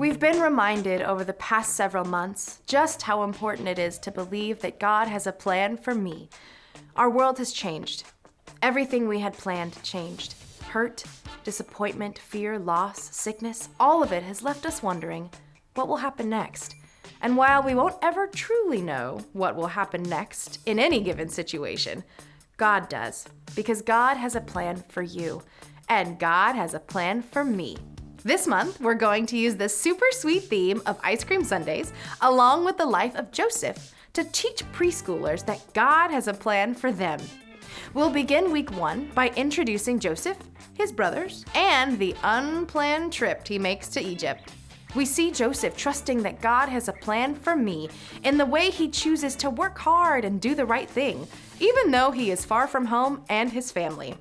We've been reminded over the past several months just how important it is to believe that God has a plan for me. Our world has changed. Everything we had planned changed. Hurt, disappointment, fear, loss, sickness, all of it has left us wondering, what will happen next? And while we won't ever truly know what will happen next in any given situation, God does, because God has a plan for you, and God has a plan for me. This month, we're going to use the super sweet theme of Ice Cream Sundays, along with the life of Joseph, to teach preschoolers that God has a plan for them. We'll begin week 1 by introducing Joseph, his brothers, and the unplanned trip he makes to Egypt. We see Joseph trusting that God has a plan for me in the way he chooses to work hard and do the right thing, even though he is far from home and his family.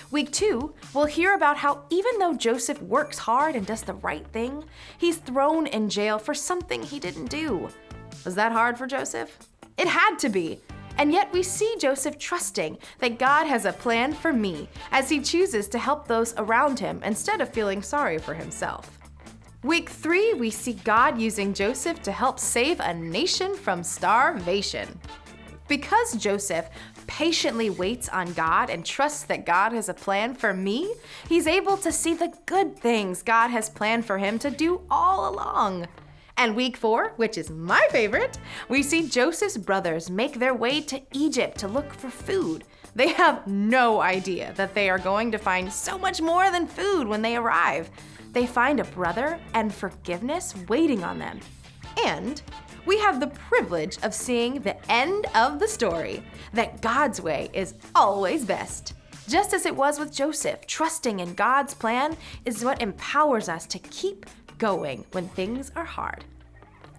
Week 2, we'll hear about how even though Joseph works hard and does the right thing, he's thrown in jail for something he didn't do. Was that hard for Joseph? It had to be. And yet we see Joseph trusting that God has a plan for me as he chooses to help those around him instead of feeling sorry for himself. Week 3, we see God using Joseph to help save a nation from starvation. Because Joseph patiently waits on God and trusts that God has a plan for me, he's able to see the good things God has planned for him to do all along. And week 4, which is my favorite, we see Joseph's brothers make their way to Egypt to look for food. They have no idea that they are going to find so much more than food when they arrive. They find a brother and forgiveness waiting on them. And we have the privilege of seeing the end of the story, that God's way is always best. Just as it was with Joseph, trusting in God's plan is what empowers us to keep going when things are hard.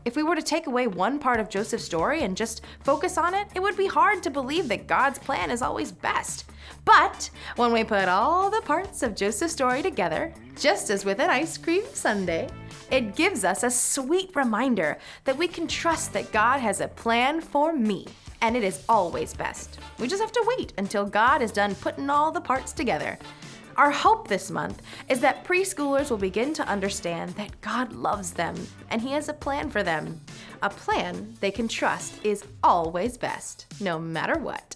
If we were to take away one part of Joseph's story and just focus on it, it would be hard to believe that God's plan is always best. But when we put all the parts of Joseph's story together, just as with an ice cream sundae, it gives us a sweet reminder that we can trust that God has a plan for me, and it is always best. We just have to wait until God is done putting all the parts together. Our hope this month is that preschoolers will begin to understand that God loves them and He has a plan for them. A plan they can trust is always best, no matter what.